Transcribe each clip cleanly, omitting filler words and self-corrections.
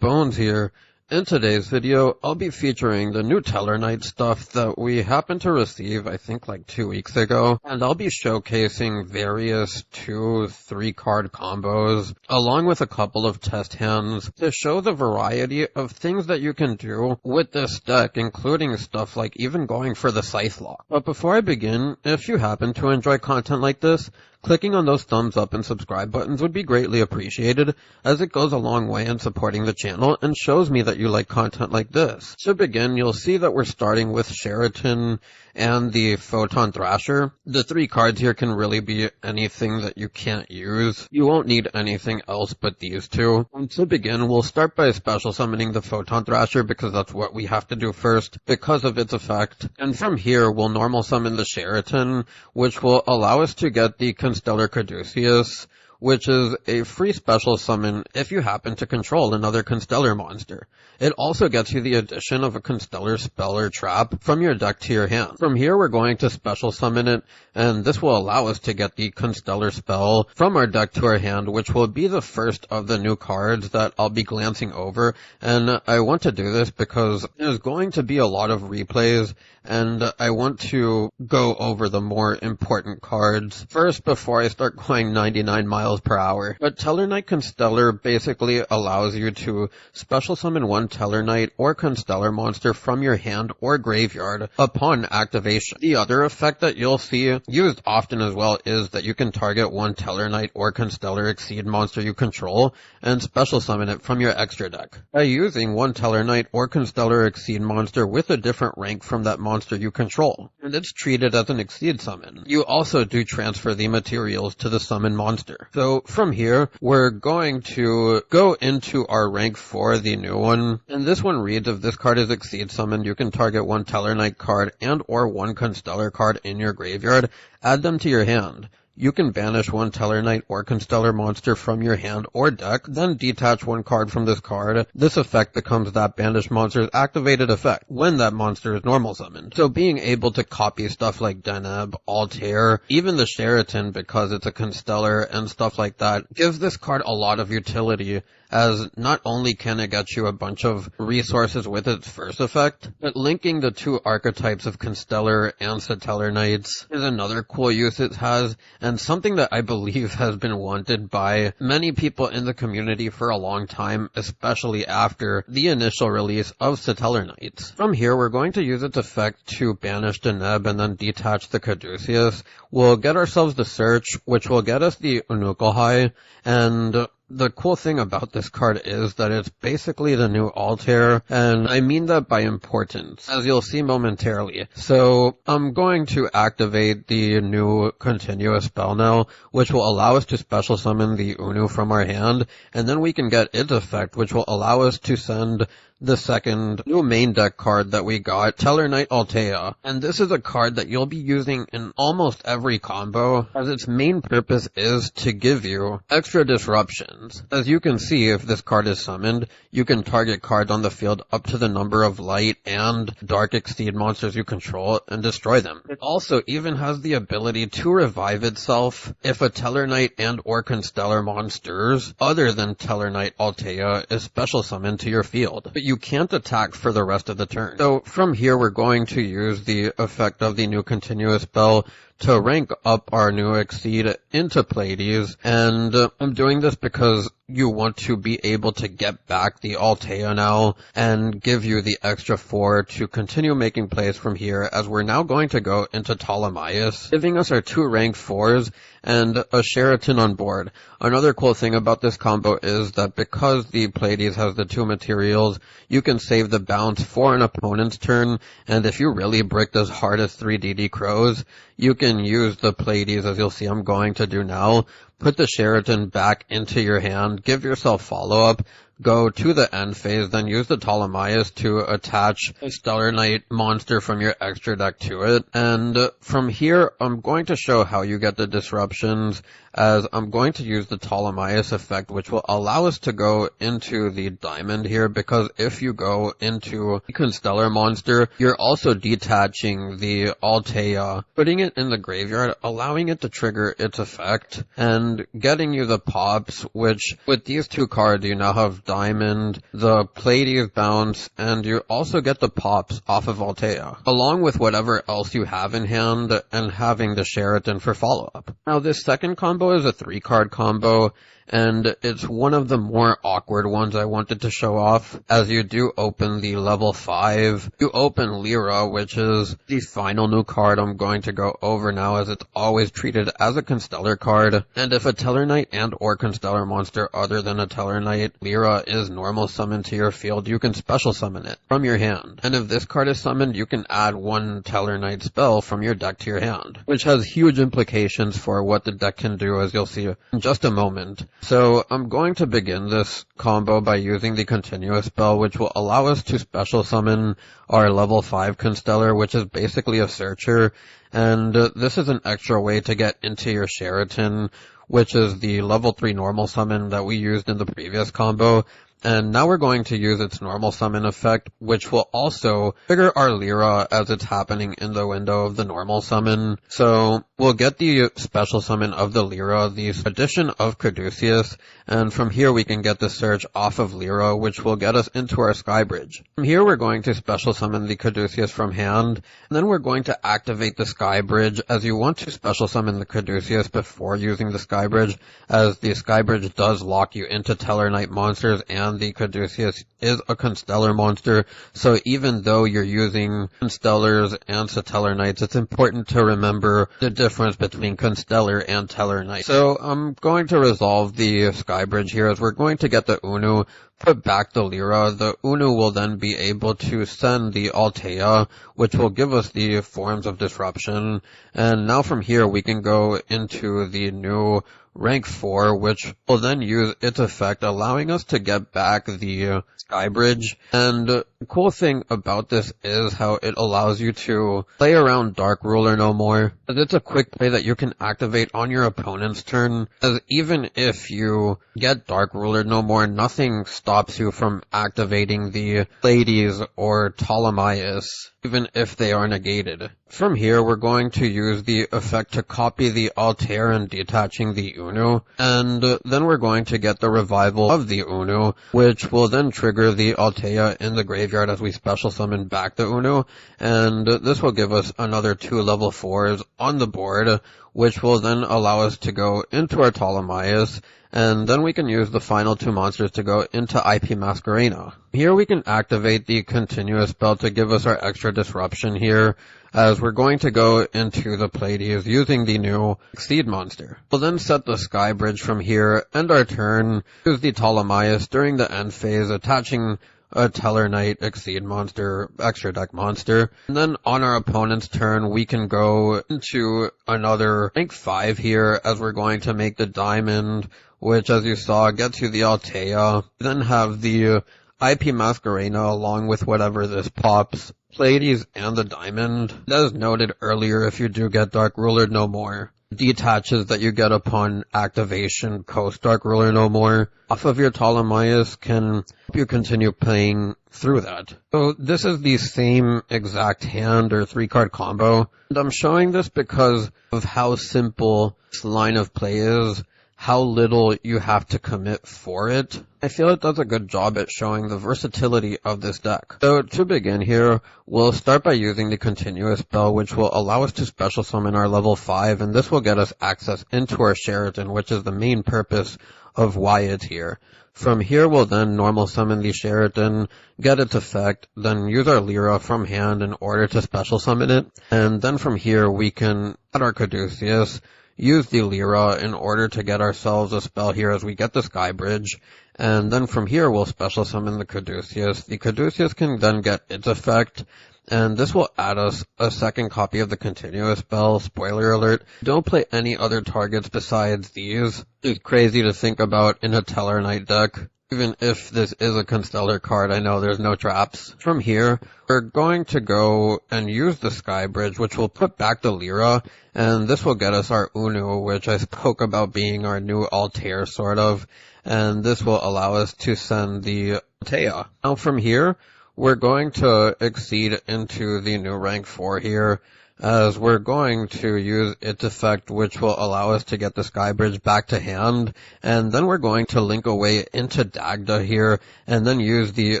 Bones here. In today's video, I'll be featuring the new Tellarknights stuff that we happened to receive, I think like 2 weeks ago, and I'll be showcasing various 2-3 card combos, along with a couple of test hands, to show the variety of things that you can do with this deck, including stuff like even going for the Scythe Lock. But before I begin, if you happen to enjoy content like this, clicking on those thumbs up and subscribe buttons would be greatly appreciated, as it goes a long way in supporting the channel and shows me that you like content like this. To begin, you'll see that we're starting with Sheraton and the Photon Thrasher. The 3 cards here can really be anything that you can't use. You won't need anything else but these 2. And to begin, we'll start by special summoning the Photon Thrasher because that's what we have to do first because of its effect. And from here, we'll normal summon the Sheraton, which will allow us to get the Constellar Caduceus, which is a free special summon if you happen to control another Constellar monster. It also gets you the addition of a Constellar spell or trap from your deck to your hand. From here, we're going to special summon it, and this will allow us to get the Constellar spell from our deck to our hand, which will be the first of the new cards that I'll be glancing over. And I want to do this because there's going to be a lot of replays, and I want to go over the more important cards first before I start going 99 miles per hour. But Tellarknight Constellar basically allows you to special summon one Tellarknight or Constellar monster from your hand or graveyard upon activation. The other effect that you'll see used often as well is that you can target one Tellarknight or Constellar Exceed monster you control and special summon it from your extra deck. By using one Tellarknight or Constellar Exceed monster with a different rank from that monster you control, and it's treated as an Exceed summon. You also do transfer the materials to the summon monster. So from here, we're going to go into our rank for the new one, and this one reads, if this card is Exceed summoned, you can target one Tellarknight card and or one Constellar card in your graveyard, add them to your hand. You can banish one Tellarknight or Constellar monster from your hand or deck, then detach one card from this card. This effect becomes that banished monster's activated effect when that monster is normal summoned. So being able to copy stuff like Deneb, Altair, even the Sheraton because it's a Constellar and stuff like that, gives this card a lot of utility, as not only can it get you a bunch of resources with its first effect, but linking the 2 archetypes of Constellar and Tellarknights is another cool use it has, and something that I believe has been wanted by many people in the community for a long time, especially after the initial release of Tellarknights. From here, we're going to use its effect to banish Deneb and then detach the Caduceus. We'll get ourselves the Search, which will get us the Unukalhai, and the cool thing about this card is that it's basically the new Altair, and I mean that by importance, as you'll see momentarily. So I'm going to activate the new continuous spell now, which will allow us to special summon the Unu from our hand, and then we can get its effect, which will allow us to send the second new main deck card that we got, Tellarknight Altea. And this is a card that you'll be using in almost every combo, as its main purpose is to give you extra disruptions. As you can see, if this card is summoned, you can target cards on the field up to the number of light and dark Exceed monsters you control and destroy them. It also even has the ability to revive itself if a Tellarknight and or Constellar monsters other than Tellarknight Altea is special summoned to your field, but you can't attack for the rest of the turn. So from here, we're going to use the effect of the new continuous spell to rank up our new Exceed into Pleiades, and I'm doing this because you want to be able to get back the Altea now and give you the extra 4 to continue making plays from here, as we're now going to go into Ptolemaeus, giving us our 2 rank 4s and a Sheraton on board. Another cool thing about this combo is that because the Pleiades has the 2 materials, you can save the bounce for an opponent's turn, and if you really bricked as hard as 3DD Crows, you can use the Pleiades, as you'll see I'm going to do now, put the Sheraton back into your hand, give yourself follow-up, go to the end phase, then use the Ptolemaeus to attach a Stellar Knight monster from your extra deck to it. And from here, I'm going to show how you get the disruptions, as I'm going to use the Tellarknights effect, which will allow us to go into the diamond here, because if you go into the Constellar monster, you're also detaching the Altea, putting it in the graveyard, allowing it to trigger its effect, and getting you the pops, which with these two cards you now have diamond, the Pleiades bounce, and you also get the pops off of Altea, along with whatever else you have in hand, and having the Sheraton for follow-up. Now this second combo is a 3-card combo, and it's one of the more awkward ones I wanted to show off. As you do open the level 5, you open Lyra, which is the final new card I'm going to go over now, as it's always treated as a Constellar card. And if a Tellarknight and or Constellar monster other than a Tellarknight Lyra is normal summoned to your field, you can special summon it from your hand. And if this card is summoned, you can add one Tellarknight spell from your deck to your hand, which has huge implications for what the deck can do, as you'll see in just a moment. So I'm going to begin this combo by using the continuous spell, which will allow us to special summon our level 5 Constellar, which is basically a searcher, and this is an extra way to get into your Sheraton, which is the level 3 normal summon that we used in the previous combo. And now we're going to use its normal summon effect, which will also trigger our Lyra as it's happening in the window of the normal summon. So we'll get the special summon of the Lyra, the addition of Caduceus, and from here we can get the search off of Lyra, which will get us into our Skybridge. From here we're going to special summon the Caduceus from hand, and then we're going to activate the Skybridge, as you want to special summon the Caduceus before using the Skybridge, as the Skybridge does lock you into Tellarknight monsters, and the Caduceus is a Constellar monster, so even though you're using Constellars and Tellarknights, it's important to remember the difference between Constellar and Tellarknight. So I'm going to resolve the Skybridge here, as we're going to get the Unu, put back the Lyra. The Unu will then be able to send the Altea, which will give us the forms of disruption, and now from here we can go into the new rank 4, which will then use its effect, allowing us to get back the Skybridge. And the cool thing about this is how it allows you to play around Dark Ruler no more, as it's a quick play that you can activate on your opponent's turn, as even if you get Dark Ruler no more, nothing stops you from activating the Pleiades or Tellarknights, even if they are negated. From here, we're going to use the effect to copy the Altair and detaching the Unu, and then we're going to get the revival of the Unu, which will then trigger the Altea in the graveyard as we special summon back the Unu, and this will give us another 2 level 4s on the board, which will then allow us to go into our Tellarknights, and then we can use the final 2 monsters to go into IP Masquerena. Here we can activate the continuous spell to give us our extra disruption here, as we're going to go into the Pleiades using the new Exceed monster. We'll then set the Skybridge from here, end our turn, use the Tellarknights during the end phase, attaching a Tellarknight Exceed monster, extra deck monster. And then on our opponent's turn, we can go into another rank 5 here, as we're going to make the Diamond, which, as you saw, gets you the Altea. Then have the IP Masquerena along with whatever this pops, Pleiades, and the Diamond. As noted earlier, if you do get Dark Ruler no more, detaches that you get upon activation coast Dark Ruler no more off of your Tellarknights can help you continue playing through that. So this is the same exact hand or 3-card combo, and I'm showing this because of how simple this line of play is, how little you have to commit for it. I feel it does a good job at showing the versatility of this deck. So to begin here, we'll start by using the continuous spell, which will allow us to special summon our level 5, and this will get us access into our Sheraton, which is the main purpose of why it's here. From here, we'll then normal summon the Sheraton, get its effect, then use our Lyra from hand in order to special summon it, and then from here we can add our Caduceus, use the Lyra in order to get ourselves a spell here as we get the Skybridge, and then from here we'll special summon the Caduceus. The Caduceus can then get its effect, and this will add us a second copy of the continuous spell. Spoiler alert, don't play any other targets besides these. It's crazy to think about in a Tellarknight deck. Even if this is a Constellar card, I know there's no traps. From here, we're going to go and use the Sky Bridge, which will put back the Lyra, and this will get us our Unu, which I spoke about being our new Altair, sort of, and this will allow us to send the Altea. Now from here, we're going to exceed into the new rank 4 here, as we're going to use its effect, which will allow us to get the Sky Bridge back to hand, and then we're going to link away into Dagda here, and then use the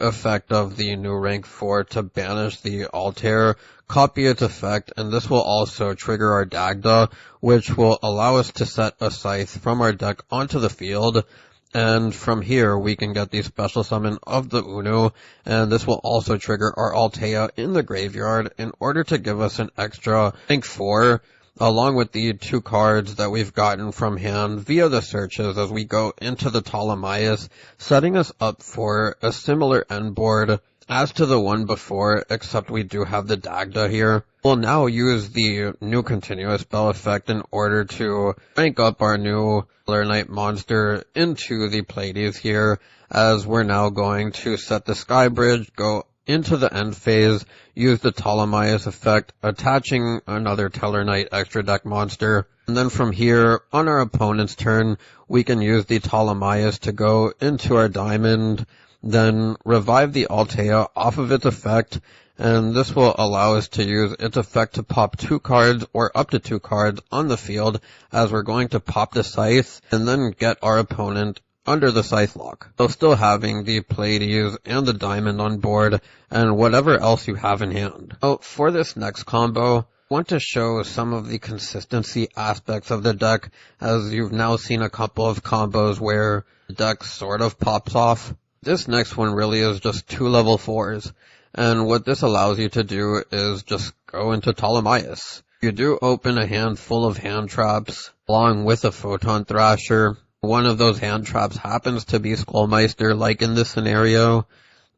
effect of the new rank 4 to banish the Altair, copy its effect, and this will also trigger our Dagda, which will allow us to set a Scythe from our deck onto the field. And from here, we can get the special summon of the Unu, and this will also trigger our Altea in the graveyard in order to give us an extra rank 4, along with the 2 cards that we've gotten from hand via the searches as we go into the Tellarknights, setting us up for a similar end board as to the one before, except we do have the Dagda here. We'll now use the new continuous spell effect in order to rank up our new Tellarknight monster into the Pleiades here, as we're now going to set the Sky Bridge, go into the end phase, use the Tellarknights effect, attaching another Tellarknight extra deck monster, and then from here, on our opponent's turn, we can use the Tellarknights to go into our diamond, then revive the Altea off of its effect, and this will allow us to use its effect to pop 2 cards or up to 2 cards on the field, as we're going to pop the Scythe and then get our opponent under the Scythe lock. So still having the Pleiades and the diamond on board and whatever else you have in hand. So for this next combo, I want to show some of the consistency aspects of the deck, as you've now seen a couple of combos where the deck sort of pops off. This next one really is just 2 level 4s, and what this allows you to do is just go into Tellarknights. You do open a hand full of hand traps, along with a Photon Thrasher. One of those hand traps happens to be Skullmeister, like in this scenario.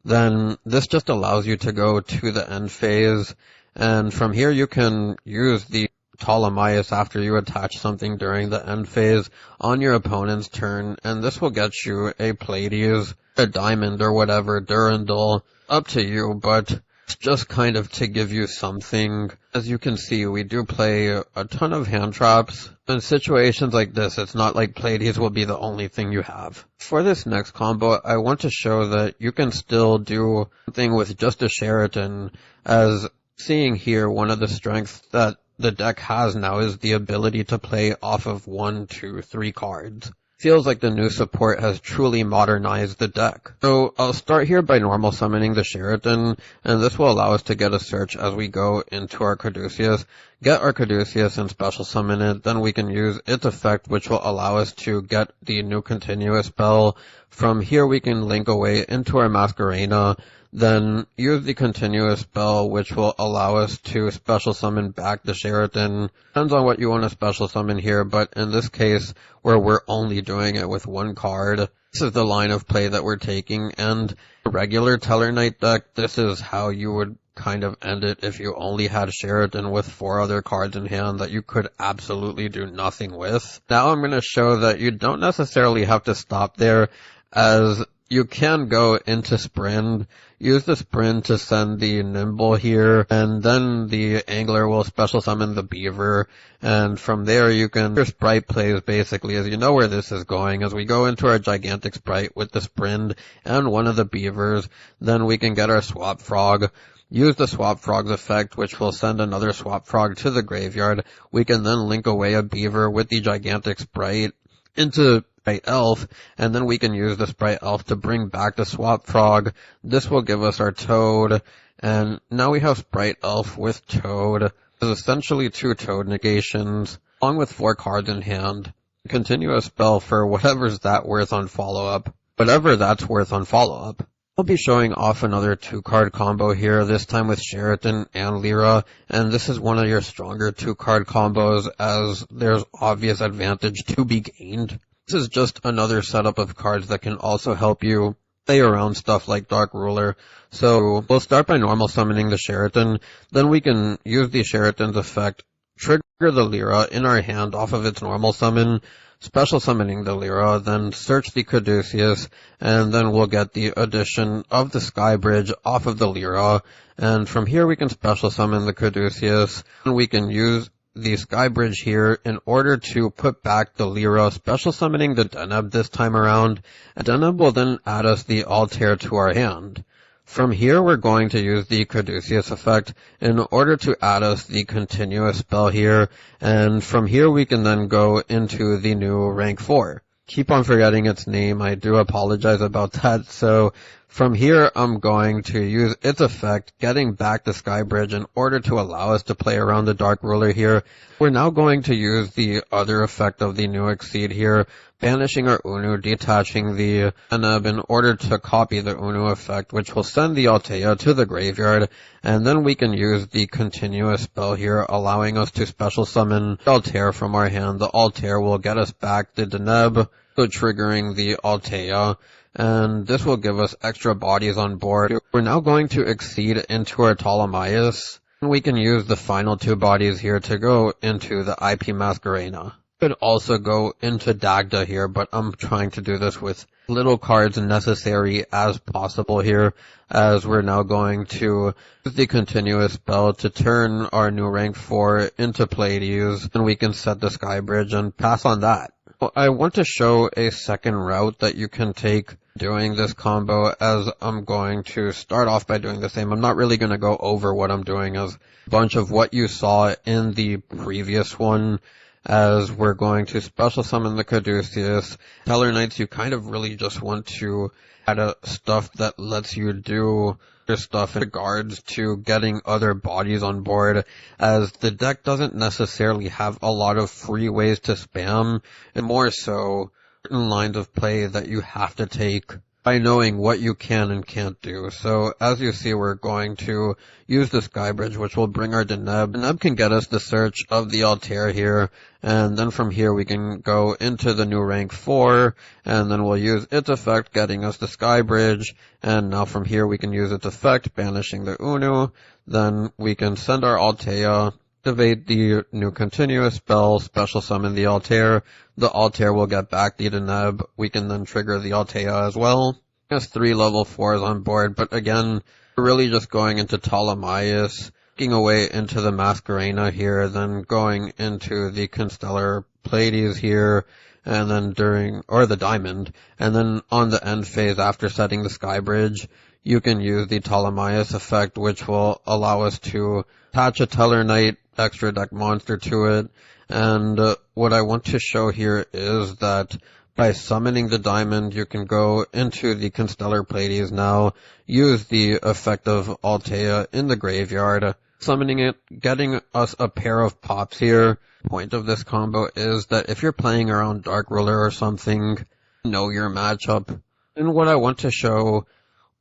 Then this just allows you to go to the end phase, and from here you can use the Tellarknights after you attach something during the end phase on your opponent's turn, and this will get you a Pleiades, a diamond, or whatever, Durandal, up to you, but it's just kind of to give you something. As you can see, we do play a ton of hand traps. In situations like this, it's not like Pleiades will be the only thing you have. For this next combo, I want to show that you can still do something with just a Sheraton, as seeing here, one of the strengths that the deck has now is the ability to play off of 1, 2, 3 cards. Feels like the new support has truly modernized the deck. So I'll start here by normal summoning the Sheraton, and this will allow us to get a search as we go into our Caduceus. Get our Caduceus and special summon it, then we can use its effect, which will allow us to get the new continuous spell. From here we can link away into our Masquerena, then use the continuous spell, which will allow us to special summon back the Sheraton. Depends on what you want to special summon here, but in this case, where we're only doing it with 1 card, this is the line of play that we're taking, and a regular Tellarknight deck, this is how you would kind of end it if you only had Sheraton with 4 other cards in hand that you could absolutely do nothing with. Now I'm going to show that you don't necessarily have to stop there, as you can go into Sprint, use the Sprint to send the Nimble here, and then the Angler will special summon the Beaver, and from there you can, your Sprite plays basically, as you know where this is going, as we go into our Gigantic Sprite with the Sprint and one of the Beavers, then we can get our Swap Frog, use the Swap Frog's effect, which will send another Swap Frog to the graveyard. We can then link away a Beaver with the Gigantic Sprite into Sprite Elf, and then we can use the Sprite Elf to bring back the Swap Frog. This will give us our Toad, and now we have Sprite Elf with Toad. There's essentially 2 Toad negations, along with 4 cards in hand. Continue a spell for whatever's that worth on follow-up. Whatever that's worth on follow-up. I'll be showing off another 2-card combo here, this time with Sheraton and Lyra, and this is one of your stronger 2-card combos, as there's obvious advantage to be gained. This is just another setup of cards that can also help you play around stuff like Dark Ruler. So we'll start by normal summoning the Sheraton, then we can use the Sheraton's effect, trigger the Lyra in our hand off of its normal summon, special summoning the Lyra, then search the Caduceus, and then we'll get the addition of the Skybridge off of the Lyra, and from here we can special summon the Caduceus, and we can use the Skybridge here in order to put back the Lyra, special summoning the Deneb this time around, and Deneb will then add us the Altair to our hand. From here we're going to use the Caduceus effect in order to add us the continuous spell here, and from here we can then go into the new rank 4. Keep on forgetting its name, I do apologize about that. So from here I'm going to use its effect, getting back the Skybridge in order to allow us to play around the Dark Ruler here. We're now going to use the other effect of the new Exceed here, banishing our Unu, detaching the Deneb in order to copy the Unu effect, which will send the Altea to the graveyard, and then we can use the continuous spell here, allowing us to special summon Altair from our hand. The Altair will get us back the Deneb, so triggering the Altea, and this will give us extra bodies on board. We're now going to Exceed into our Ptolemaeus, and we can use the final 2 bodies here to go into the IP Masquerena. Could also go into Dagda here, but I'm trying to do this with little cards necessary as possible here, as we're now going to use the continuous spell to turn our new rank 4 into Pleiades, and we can set the Skybridge and pass on that. I want to show a second route that you can take doing this combo, as I'm going to start off by doing the same. I'm not really going to go over what I'm doing, as a bunch of what you saw in the previous one, as we're going to special summon the Caduceus. Tellarknights, you kind of really just want to add a stuff that lets you do your stuff in regards to getting other bodies on board, as the deck doesn't necessarily have a lot of free ways to spam, and more so certain lines of play that you have to take by knowing what you can and can't do. So as you see, we're going to use the Skybridge, which will bring our Deneb. Deneb can get us the search of the Altair here, and then from here we can go into the new rank 4, and then we'll use its effect, getting us the Skybridge, and now from here we can use its effect, banishing the Unu. Then we can send our Altea, activate the new continuous spell, special summon the Altair. The Altair will get back the Deneb. We can then trigger the Altea as well. Has 3 level 4s on board, but again, we're really just going into Ptolemaeus, working away into the Masquerena here, then going into the Constellar Pleiades here, and then the Diamond, and then on the end phase after setting the Skybridge, you can use the Ptolemaeus effect, which will allow us to attach a Tellarknight extra deck monster to it. And what I want to show here is that by summoning the Diamond, you can go into the Constellar Pleiades now, use the effect of Altea in the graveyard, summoning it, getting us a pair of pops here. The point of this combo is that if you're playing around Dark Ruler or something, know your matchup. And what I want to show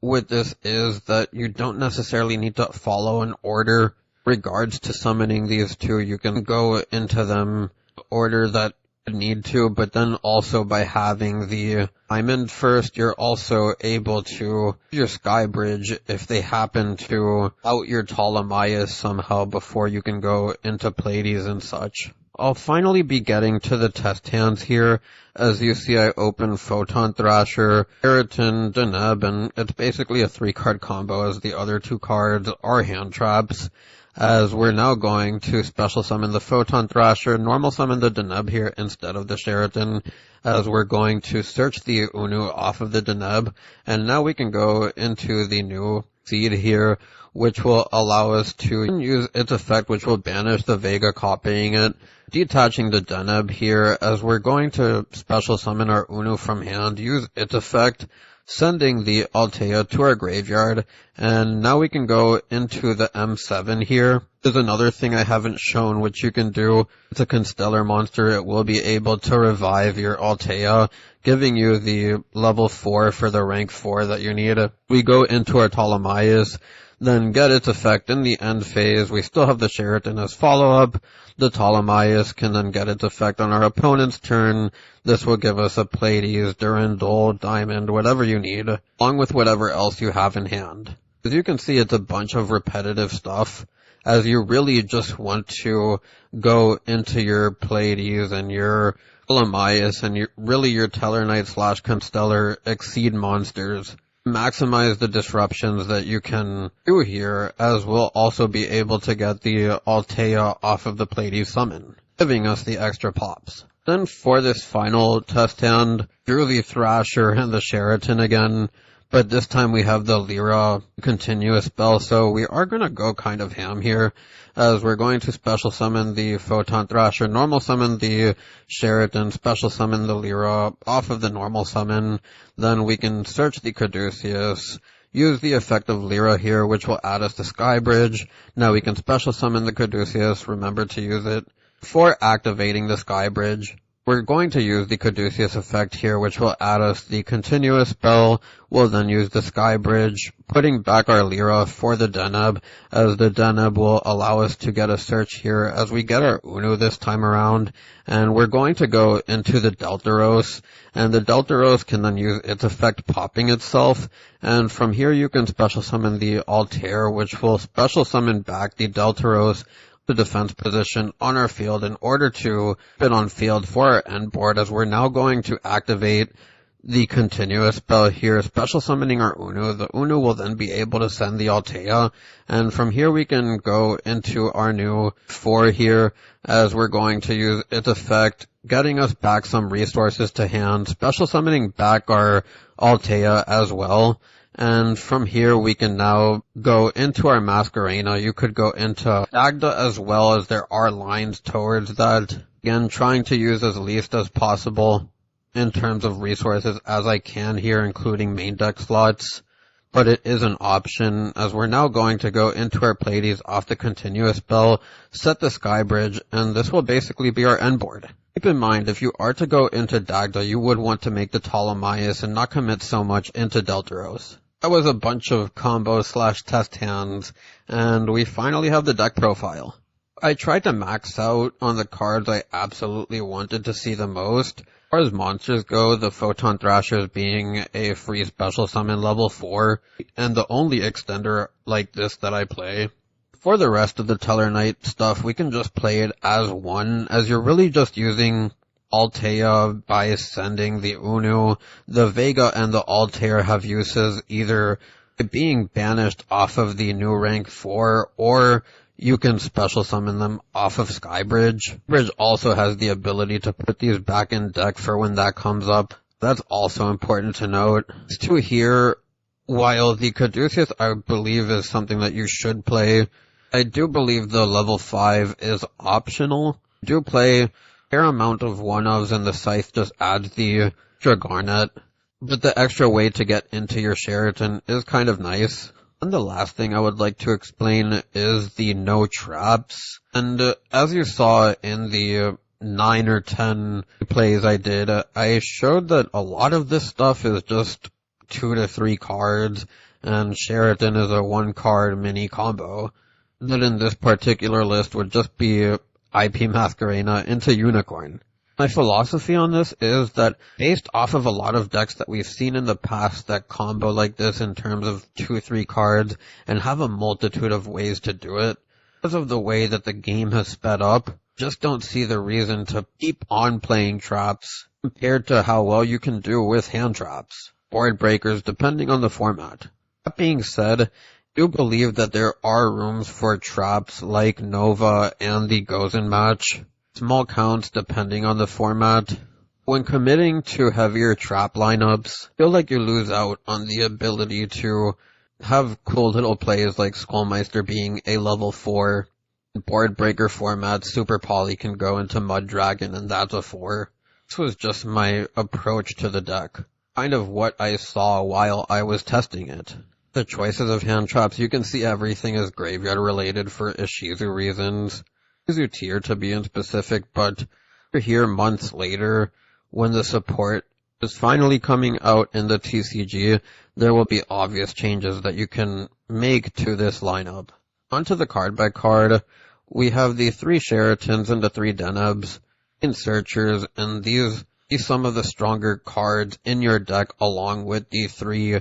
with this is that you don't necessarily need to follow an order. Regards to summoning these 2, you can go into them order that you need to, but then also by having the Diamond first, you're also able to use your Skybridge if they happen to out your Ptolemaeus somehow before you can go into Pleiades and such. I'll finally be getting to the test hands here. As you see, I open Photon Thrasher, Keratin, Deneb, and it's basically a 3-card combo, as the other 2 cards are hand traps. As we're now going to special summon the Photon Thrasher, normal summon the Deneb here instead of the Sheraton, as we're going to search the Unu off of the Deneb, and now we can go into the new Seed here, which will allow us to use its effect, which will banish the Vega copying it, detaching the Deneb here, as we're going to special summon our Unu from hand, use its effect, sending the Altea to our graveyard, and now we can go into the M7 here. There's another thing I haven't shown which you can do. It's a Constellar monster. It will be able to revive your Altea, giving you the level 4 for the rank 4 that you need. We go into our Ptolemaeus, then get its effect in the end phase. We still have the Sheraton as follow-up. The Ptolemaeus can then get its effect on our opponent's turn. This will give us a Pleiades, Durandal, Diamond, whatever you need, along with whatever else you have in hand. As you can see, it's a bunch of repetitive stuff, as you really just want to go into your Pleiades and your Tellarknights and your Tellarknights / Constellar Exceed monsters. Maximize the disruptions that you can do here, as we'll also be able to get the Altea off of the Pleiades summon, giving us the extra pops. Then for this final test hand, drew the Thrasher and the Sheraton again, but this time we have the Lyra continuous spell, so we are going to go kind of ham here, as we're going to special summon the Photon Thrasher, normal summon the Sheraton, special summon the Lyra off of the normal summon, then we can search the Caduceus, use the effect of Lyra here, which will add us the Skybridge. Now we can special summon the Caduceus, remember to use it. Before activating the Skybridge, we're going to use the Caduceus effect here, which will add us the continuous spell. We'll then use the Skybridge, putting back our Lyra for the Deneb, as the Deneb will allow us to get a search here as we get our Unu this time around. And we're going to go into the Deltaros, and the Deltaros can then use its effect popping itself. And from here you can special summon the Altair, which will special summon back the Deltaros the defense position on our field in order to fit on field for our end board, as we're now going to activate the continuous spell here, special summoning our Unu. The Unu will then be able to send the Altea, and from here we can go into our new 4 here, as we're going to use its effect, getting us back some resources to hand, special summoning back our Altea as well. And from here we can now go into our Masquerena. You could go into Dagda as well, as there are lines towards that. Again, trying to use as least as possible in terms of resources as I can here, including main deck slots. But it is an option, as we're now going to go into our Pleiades off the continuous spell, set the Skybridge, and this will basically be our end board. Keep in mind, if you are to go into Dagda, you would want to make the Ptolemaeus and not commit so much into Deltaros. That was a bunch of combo / test hands, and we finally have the deck profile. I tried to max out on the cards I absolutely wanted to see the most. As far as monsters go, the Photon Thrashers being a free special summon level 4, and the only extender like this that I play. For the rest of the Tellarknight stuff, we can just play it as one, as you're really just using Altea by sending the Unu. The Vega and the Altair have uses either being banished off of the new rank 4, or you can special summon them off of Skybridge. Skybridge also has the ability to put these back in deck for when that comes up. That's also important to note. These two here, while the Caduceus I believe is something that you should play, I do believe the level 5 is optional. I do play fair amount of one-ofs, and the Scythe just adds the extra Garnet. But the extra way to get into your Sheraton is kind of nice. And the last thing I would like to explain is the no traps. And as you saw in the 9 or 10 plays I did, I showed that a lot of this stuff is just 2 to 3 cards, and Sheraton is a 1-card mini combo. That in this particular list would just be IP Masquerena into Unicorn. My philosophy on this is that based off of a lot of decks that we've seen in the past that combo like this in terms of 2-3 cards and have a multitude of ways to do it, because of the way that the game has sped up, just don't see the reason to keep on playing traps compared to how well you can do with hand traps, board breakers, depending on the format. That being said, I do believe that there are rooms for traps like Nova and the Gozen match. Small counts depending on the format. When committing to heavier trap lineups, I feel like you lose out on the ability to have cool little plays like Skullmeister being a level 4. Board breaker format, Super Poly can go into Mud Dragon and that's a 4. This was just my approach to the deck. Kind of what I saw while I was testing it. The choices of hand traps, you can see everything is graveyard related for Ishizu reasons. Ishizu tier to be in specific, but here months later, when the support is finally coming out in the TCG, there will be obvious changes that you can make to this lineup. Onto the card by card, we have the 3 Sheratons and the 3 Denebs, in Searchers, and these are some of the stronger cards in your deck along with the 3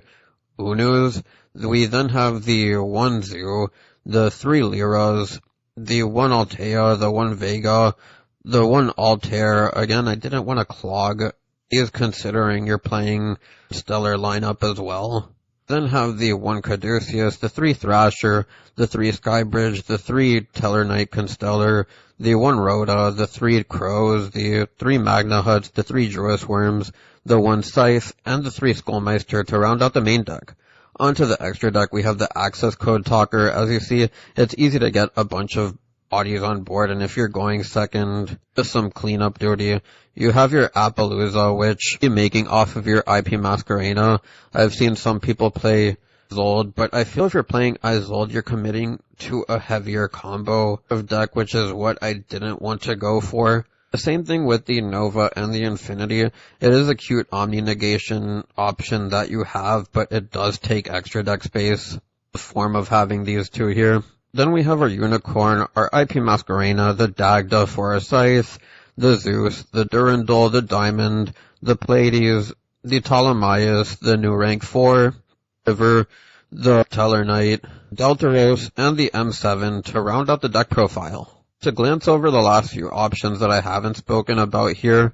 Unus. We then have the 1 Zoo, the 3 Lyras, the 1 Altea, the 1 Vega, the 1 Altair. Again, I didn't want to clog these considering you're playing Stellar lineup as well. Then have the 1 Caduceus, the 3 Thrasher, the 3 Skybridge, the 3 Tellarknight Constellar, the 1 Rhoda, the 3 Crows, the 3 Magna Huts, the 3 Druis Worms, the 1 Scythe, and the 3 Skullmeister to round out the main deck. Onto the extra deck, we have the Access Code Talker. As you see, it's easy to get a bunch of bodies on board, and if you're going second, just some cleanup duty. You have your Appaloosa, which you're making off of your IP Masquerena. I've seen some people play Isolde, but I feel if you're playing Isolde, you're committing to a heavier combo of deck, which is what I didn't want to go for. The same thing with the Nova and the Infinity. It is a cute Omni-Negation option that you have, but it does take extra deck space, the form of having these two here. Then we have our Unicorn, our IP Masquerena, the Dagda for a Scythe, the Zeus, the Durandal, the Diamond, the Pleiades, the Ptolemaeus, the new rank 4, River, the Tellarknight, Deltaros, and the M7 to round out the deck profile. To glance over the last few options that I haven't spoken about here,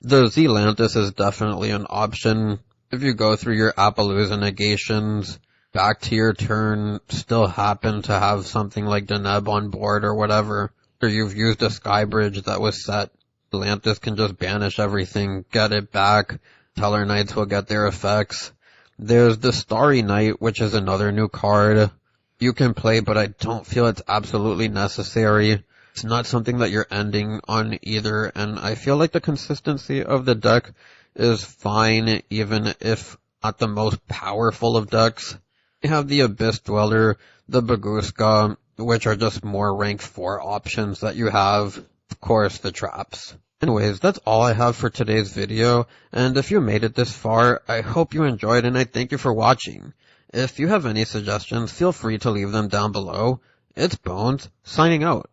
the Zealantis is definitely an option. If you go through your Appaloosa negations, back to your turn, still happen to have something like Deneb on board or whatever, or you've used a Skybridge that was set, Atlantis can just banish everything, get it back, Tellarknights will get their effects. There's the Starry Night, which is another new card you can play, but I don't feel it's absolutely necessary. It's not something that you're ending on either, and I feel like the consistency of the deck is fine, even if not the most powerful of decks. You have the Abyss Dweller, the Baguska, which are just more rank 4 options that you have. Of course, the traps. Anyways, that's all I have for today's video, and if you made it this far, I hope you enjoyed and I thank you for watching. If you have any suggestions, feel free to leave them down below. It's Bones, signing out.